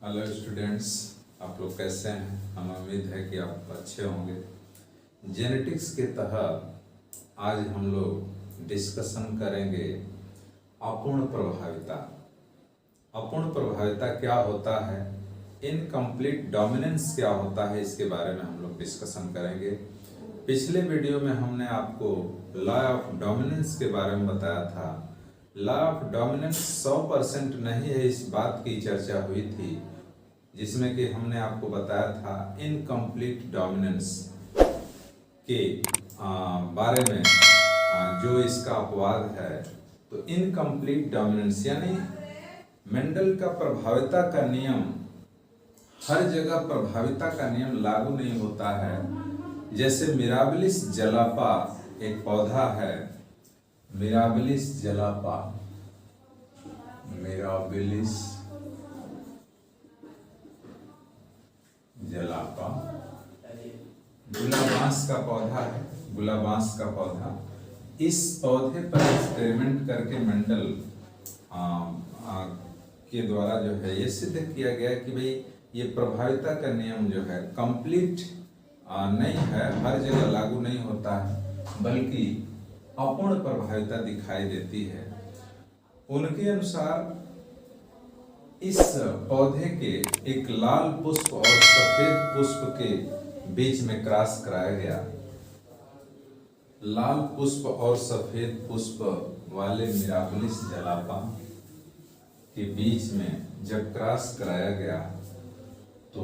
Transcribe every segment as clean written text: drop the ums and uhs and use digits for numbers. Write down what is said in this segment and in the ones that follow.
Hello students, आप लोग कैसे हैं। हम उम्मीद है कि आप अच्छे होंगे। जेनेटिक्स के तहत आज हम लोग डिस्कशन करेंगे अपूर्ण प्रभाविता। अपूर्ण प्रभाविता क्या होता है, इनकम्प्लीट डोमिनेंस क्या होता है, इसके बारे में हम लोग डिस्कशन करेंगे। पिछले वीडियो में हमने आपको लॉ ऑफ डोमिनेंस के बारे में बताया था। लॉ ऑफ डोमिनेंस 100% नहीं है, इस बात की चर्चा हुई थी, जिसमें कि हमने आपको बताया था इनकम्प्लीट डोमिनेंस के बारे में जो इसका अपवाद है। तो इनकम्प्लीट डोमिनेंस यानी मेंडल का प्रभाविता का नियम हर जगह प्रभाविता का नियम लागू नहीं होता है। जैसे मिराबिलिस जलापा एक पौधा है, मिराबिलिस जलापा, मिराबिलिस जलापा गुलाबांस का पौधा है, गुलाबांस का पौधा। इस पौधे पर एक्सपेरिमेंट करके मेंडल के द्वारा जो है ये सिद्ध किया गया कि भाई ये प्रभाविता का नियम जो है कंप्लीट नहीं है, हर जगह लागू नहीं होता है, बल्कि अपूर्ण प्रभाविता दिखाई देती है। उनके अनुसार इस पौधे के एक लाल पुष्प और सफेद पुष्प के बीच में क्रॉस कराया गया। लाल पुष्प और सफेद पुष्प वाले मिराबिलिस जलापा के बीच में जब क्रॉस कराया गया तो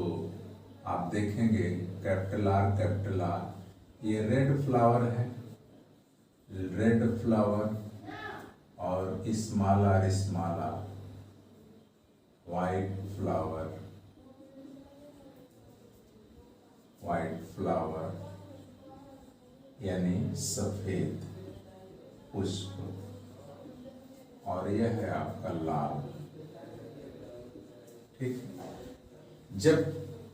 आप देखेंगे कैपिटल आर, ये रेड फ्लावर है, रेड फ्लावर, और small R white flower, white flower यानी सफेद पुष्प, और यह है आपका लाल। ठीक, जब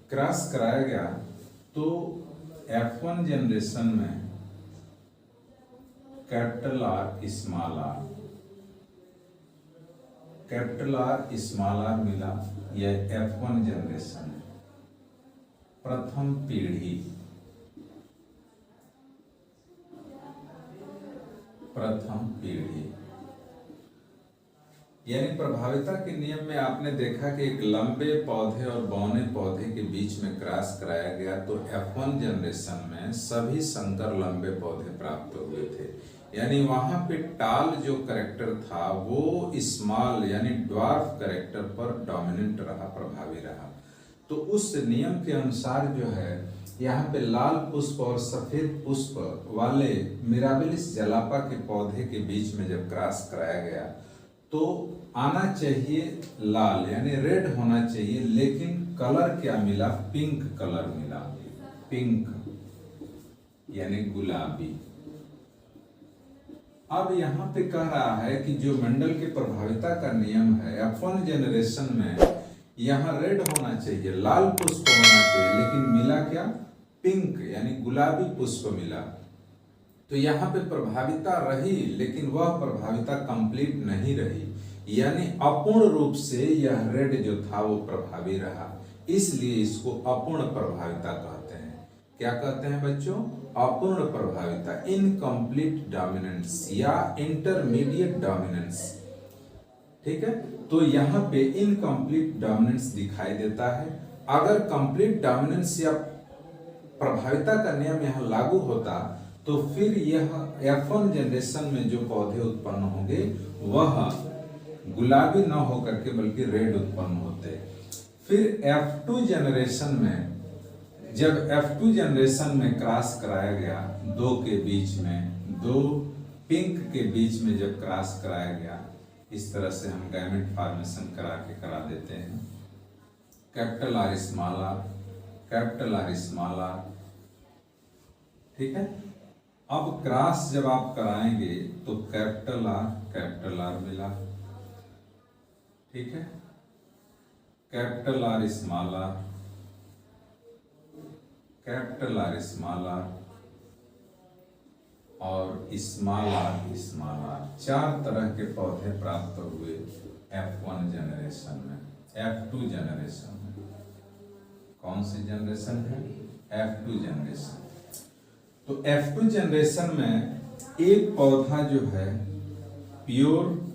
क्रॉस कराया गया तो F1 जनरेशन में capital R small R, capital R small R मिला। यह F1 जनरेशन है, प्रथम पीढ़ी, प्रथम पीढ़ी। यानी प्रभाविता के नियम में आपने देखा कि एक लंबे पौधे और बौने पौधे के बीच में क्रॉस कराया गया तो F1 जनरेशन में सभी संकर लंबे पौधे प्राप्त हुए थे। यानी वहां पे टाल जो करेक्टर था वो स्मॉल यानी ड्वार्फ करेक्टर पर डोमिनेंट रहा, प्रभावी रहा। तो उस नियम के अनुसार जो है यहाँ पे लाल पुष्प और सफेद पुष्प वाले मिराबिलिस जलापा के पौधे के बीच में जब क्रॉस कराया गया तो आना चाहिए लाल यानी रेड होना चाहिए, लेकिन कलर क्या मिला, पिंक कलर मिला, पिंक यानी गुलाबी। अब यहाँ पे कह रहा है कि जो मेंडल के प्रभाविता का नियम है F1 जनरेशन में यहाँ रेड होना चाहिए, लाल पुष्प होना चाहिए, लेकिन मिला क्या, पिंक यानी गुलाबी पुष्प मिला। तो यहाँ पे प्रभाविता रही, लेकिन वह प्रभाविता कंप्लीट नहीं रही, यानी अपूर्ण रूप से यह रेड जो था वो प्रभावी रहा। इसलिए इसको अपूर्ण प्रभाविता कहते हैं। क्या कहते हैं बच्चों, अपूर्ण प्रभाविता, इनकम्प्लीट डोमिनेंस या इंटरमीडिएट डोमिनेंस। ठीक है, तो यहाँ पे इनकम्प्लीट डोमिनेंस दिखाई देता है। अगर कंप्लीट डोमिनेंस या प्रभाविता का नियम यहाँ लागू होता तो फिर यह F1 जनरेशन में जो पौधे उत्पन्न होंगे वह गुलाबी न होकर के बल्कि रेड उत्पन्न होते। फिर F2 जनरेशन में जब F2 जनरेशन में क्रॉस कराया गया दो के बीच में, दो पिंक के बीच में जब क्रॉस कराया गया, इस तरह से हम गैमेट फॉर्मेशन करा देते हैं, capital R small R, capital R small R. ठीक है, अब क्रॉस जब आप कराएंगे तो कैपिटल आर मिला। ठीक है, capital R small R, capital R small R और स्मॉल आर, चार तरह के पौधे प्राप्त हुए F1 जनरेशन में। F2 जनरेशन है। कौन सी जनरेशन है? F2 generation. तो F2 जनरेशन में एक पौधा जो है प्योर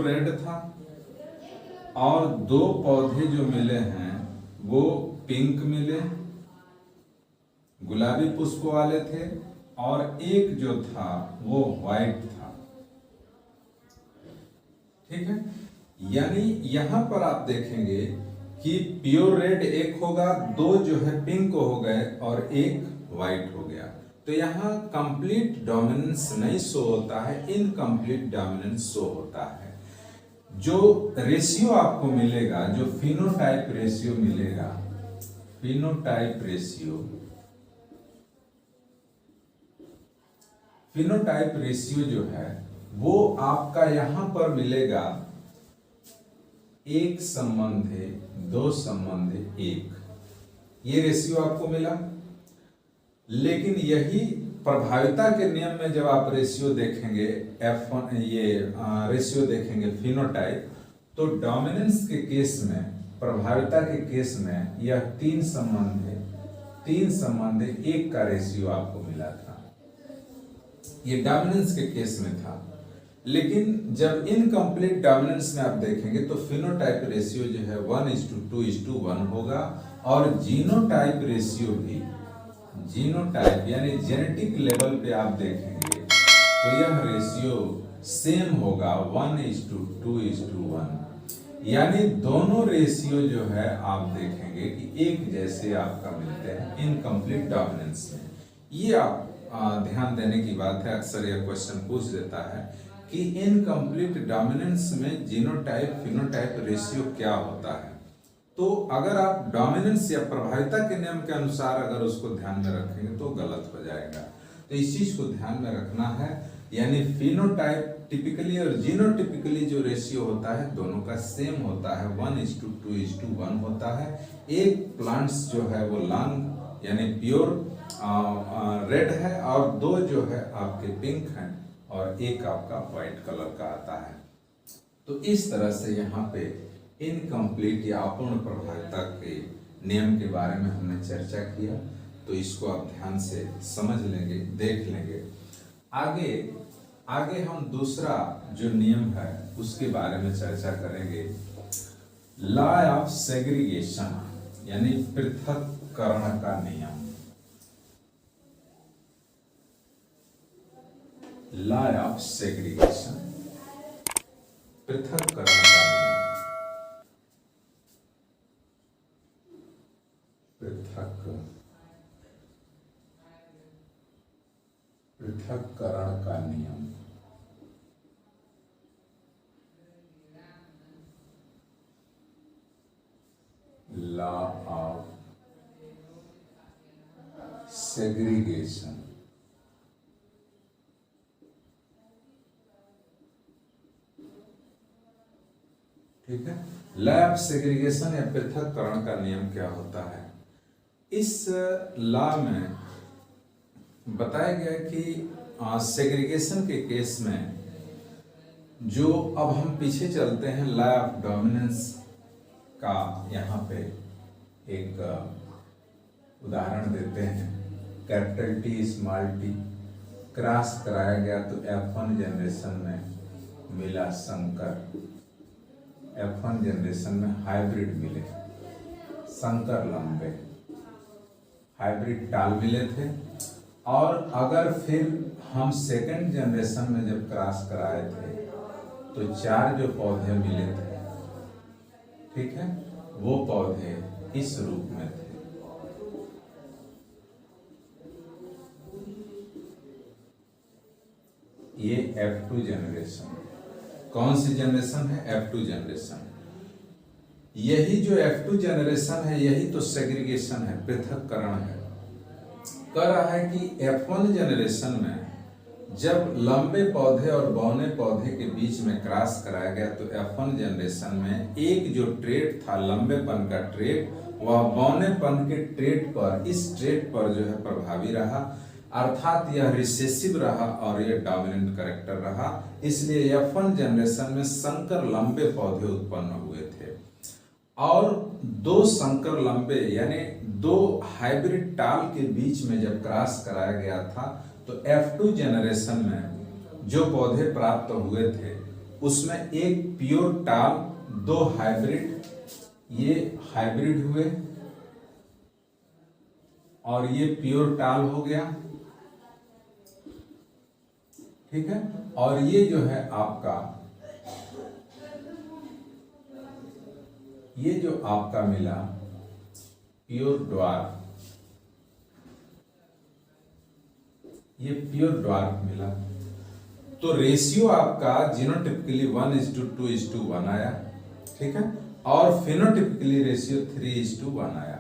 रेड था और दो पौधे जो मिले हैं वो पिंक मिले, गुलाबी पुष्प वाले थे, और एक जो था वो व्हाइट था। ठीक है, यानी यहां पर आप देखेंगे कि प्योर रेड एक होगा, दो जो है पिंक हो गए और एक व्हाइट हो गया। तो यहाँ कंप्लीट डोमिनेंस नहीं शो होता है, इनकम्प्लीट डोमिनेंस शो होता है। जो रेशियो आपको मिलेगा, जो फिनोटाइप रेशियो मिलेगा, फिनोटाइप रेशियो जो है वो आपका यहां पर मिलेगा 1:2:1, ये रेशियो आपको मिला। लेकिन यही प्रभाविता के नियम में जब आप रेशियो देखेंगे F1, ये रेशियो देखेंगे फिनोटाइप, तो डोमिनेंस के केस में, प्रभाविता के केस में यह 3:1 का रेशियो आपको मिला था, ये डोमिनेंस के केस में था। लेकिन जब इनकम्प्लीट डोमिनेंस में आप देखेंगे तो फिनोटाइप रेशियो जो है 1:2:1 होगा, और जीनोटाइप रेशियो भी, जीनोटाइप यानी जेनेटिक लेवल पे आप देखेंगे तो यह रेशियो सेम होगा 1:2:1, यानी दोनों रेशियो जो है आप देखेंगे कि एक जैसे आपका मिलते हैं इनकम्प्लीट डोमिनेंस में। ये आप ध्यान देने की बात है, अक्सर यह क्वेश्चन पूछ देता है कि इनकम्प्लीट डोमिनेंस में जीनोटाइप फिनोटाइप रेशियो क्या होता है। तो अगर आप डोमिनेंस या प्रभाविता के नियम के अनुसार अगर उसको ध्यान में रखेंगे तो गलत हो जाएगा। तो इस चीज को ध्यान में रखना है, यानी फिनोटाइप टिपिकली और जीनोटिपिकली जो रेशियो होता है दोनों का सेम होता है, 1:2:1 होता है। एक प्लांट्स जो है वो लॉन्ग यानी प्योर रेड है, और दो जो है आपके पिंक हैं, और एक आपका व्हाइट कलर का आता है। तो इस तरह से यहाँ पे इनकम्प्लीट या अपूर्ण प्रभाविता के नियम के बारे में हमने चर्चा किया। तो इसको आप ध्यान से समझ लेंगे, देख लेंगे। आगे हम दूसरा जो नियम है उसके बारे में चर्चा करेंगे, लॉ ऑफ सेग्रीगेशन यानी पृथक्करण का नियम। लॉ ऑफ सेग्रीगेशन, पृथक्करण का नियम, पृथक्करण का नियम। Law of segregation. ठीक है, लॉ ऑफ सेग्रीगेशन या पृथक्करण का नियम क्या होता है? इस लॉ में बताया गया कि सेग्रीगेशन के केस में जो, अब हम पीछे चलते हैं, लॉ ऑफ डोमिनेंस का यहाँ पे एक उदाहरण देते हैं। Capital T small T cross कराया गया तो F1 जनरेशन में मिला संकर, F1 जनरेशन में हाइब्रिड मिले, संकर लंबे हाइब्रिड टाल मिले थे। और अगर फिर हम सेकंड जनरेशन में जब क्रॉस कराए थे तो 4 जो पौधे मिले थे, ठीक है, वो पौधे इस रूप में थे। ये F2 जनरेशन, कौन सी जनरेशन है? F2 generation. यही जो F2 जनरेशन है यही तो सेग्रीगेशन है, पृथक्करण है। कह रहा है कि F1 जनरेशन में जब लंबे पौधे और बौने पौधे के बीच में क्रॉस कराया गया तो F1 जनरेशन में एक जो ट्रेट था लंबेपन का ट्रेट, वह बौनेपन के ट्रेट पर, इस ट्रेट पर जो है प्रभावी रहा। अर्थात यह रिसेसिव रहा और यह डोमिनेंट कैरेक्टर रहा, इसलिए F1 जनरेशन में संकर लंबे पौधे उत्पन्न हुए थे। और दो संकर लंबे यानी दो हाइब्रिड टाल के बीच में जब क्रॉस कराया गया था तो F2 जनरेशन में जो पौधे प्राप्त हुए थे उसमें एक प्योर टाल, दो हाइब्रिड, ये हाइब्रिड हुए और ये प्योर टाल हो गया, ठीक है। और ये जो है आपका, ये जो आपका मिला प्योर ड्वार्फ, ये प्योर ड्वार्फ मिला। तो रेशियो आपका जीनोटिपिकली 1:2:1 आया, ठीक है। और फिनोटिपिकली रेशियो 3:1 आया।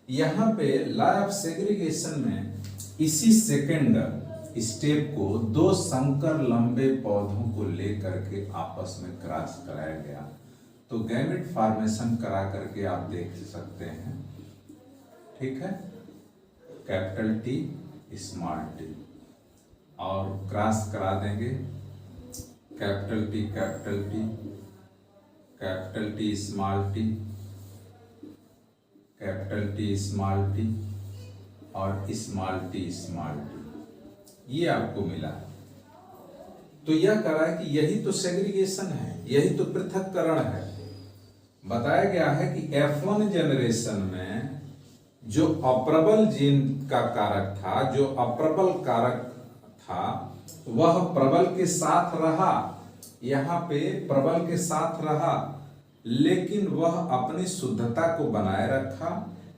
यहाँ पे लॉ ऑफ सेग्रीगेशन में इसी सेकेंड स्टेप को दो संकर लंबे पौधों को लेकर के आपस में क्रॉस कराया गया। तो गैमेट फॉर्मेशन करा करके आप देख सकते हैं, ठीक है, कैपिटल टी स्मॉल टी, और क्रॉस करा देंगे capital T capital T, capital T small T, capital T small T और स्मॉल टी स्मॉल टी, ये आपको मिला। तो यह करा है कि यही तो सेग्रीगेशन है, यही तो पृथक्करण है। बताया गया है कि F1 जनरेशन में जो अप्रबल जीन का कारक था, जो अप्रबल कारक था, वह प्रबल के साथ रहा, यहाँ पे प्रबल के साथ रहा, लेकिन वह अपनी शुद्धता को बनाए रखा,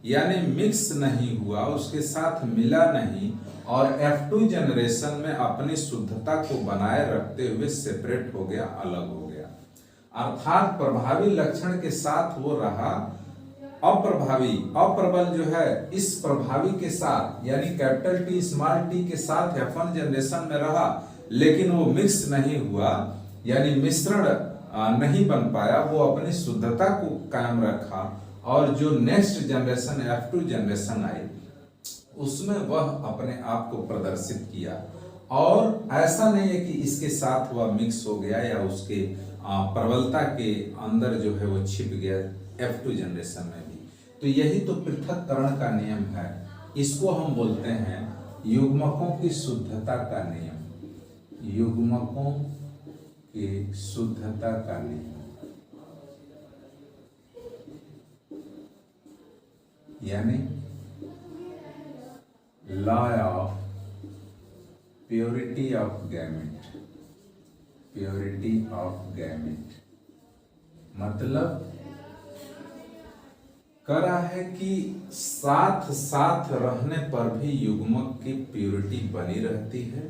यानी मिक्स नहीं हुआ, उसके साथ मिला नहीं, और F2 जनरेशन में अपनी शुद्धता को बनाए रखते हुए सेपरेट हो गया, अलग हो गया। अर्थात प्रभावी लक्षण के साथ वो रहा, अप्रभावी, अप्रबल जो है इस प्रभावी के साथ यानी कैपिटल टी स्मॉल टी के साथ F1 जनरेशन में रहा, लेकिन वो मिक्स नहीं हुआ, यानी मिश्रण नहीं बन पाया, वो अपनी शुद्धता को कायम रखा। और जो नेक्स्ट जनरेशन F2 जनरेशन आई उसमें वह अपने आप को प्रदर्शित किया। और ऐसा नहीं है कि इसके साथ वह मिक्स हो गया या उसके प्रबलता के अंदर जो है वो छिप गया F2 जनरेशन में भी। तो यही तो पृथक्करण का नियम है, इसको हम बोलते हैं युग्मकों की शुद्धता का नियम, युग्मकों की शुद्धता का नियम, यानी law of purity of gamete, purity of gamete मतलब करा है कि साथ साथ रहने पर भी युग्मक की प्योरिटी बनी रहती है,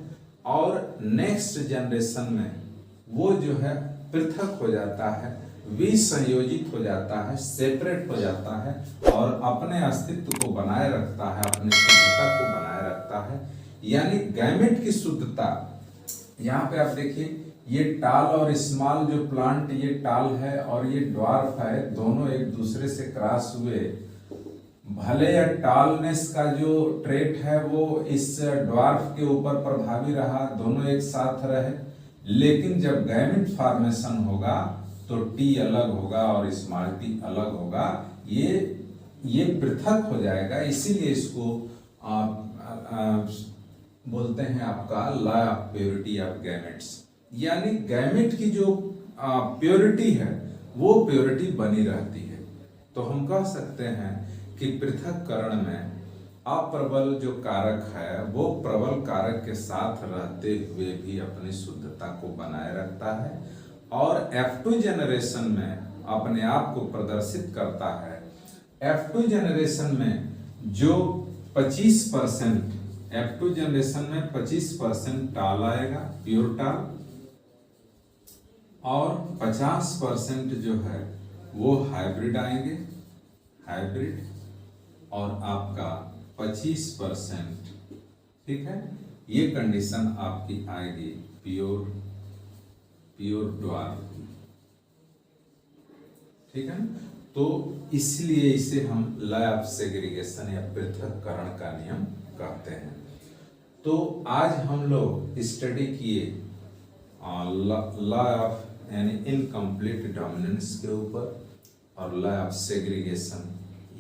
और नेक्स्ट जनरेशन में वो जो है पृथक हो जाता है, विसंयोजित हो जाता है, सेपरेट हो जाता है, और अपने अस्तित्व को बनाए रखता है, अपनी शुद्धता को बनाए रखता है। यानी गैमेट की शुद्धता, यहाँ पे आप देखिए ये टाल और स्मॉल जो प्लांट, ये टाल है और ये ड्वार्फ है, दोनों एक दूसरे से क्रॉस हुए। भले या टालनेस का जो ट्रेट है वो इस ड्वार्फ के ऊपर प्रभावी रहा, दोनों एक साथ रहे, लेकिन जब गैमेट फॉर्मेशन होगा तो टी अलग होगा और स्मॉल टी अलग होगा, ये पृथक हो जाएगा। इसीलिए इसको बोलते हैं आपका law of purity of gametes, यानी गैमेट की जो प्योरिटी है वो प्योरिटी बनी रहती है। तो हम कह सकते हैं कि पृथक्करण में अप्रबल जो कारक है वो प्रबल कारक के साथ रहते हुए भी अपनी शुद्धता को बनाए रखता है, और F2 जनरेशन में अपने आप को प्रदर्शित करता है। F2 जनरेशन में जो 25%, F2 जनरेशन में 25% टाल आएगा, प्योर टाल, और 50% जो है वो हाइब्रिड आएंगे, हाइब्रिड, और आपका 25%, ठीक है, ये कंडीशन आपकी आएगी प्योर ड्वार्फ, ठीक है। तो इसलिए इसे हम लॉ ऑफ सेग्रीगेशन या पृथक्करण का नियम कहते हैं। तो आज हम लोग स्टडी किए लॉ ऑफ यानी इनकम्प्लीट डोमिनेंस के ऊपर और लॉ ऑफ सेग्रीगेशन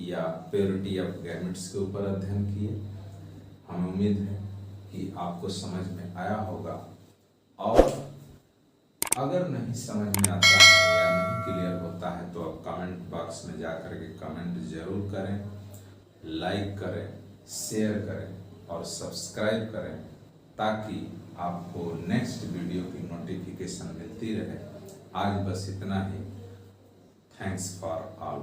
या प्योरिटी ऑफ गैमेट्स के ऊपर अध्ययन किए। हमें उम्मीद है कि आपको समझ में आया होगा, और अगर नहीं समझ में आता है या नहीं क्लियर होता है तो आप कमेंट बॉक्स में जा कर के कमेंट जरूर करें, लाइक करें, शेयर करें और सब्सक्राइब करें, ताकि आपको नेक्स्ट वीडियो की नोटिफिकेशन मिलती रहे। आज बस इतना ही। Thanks for all.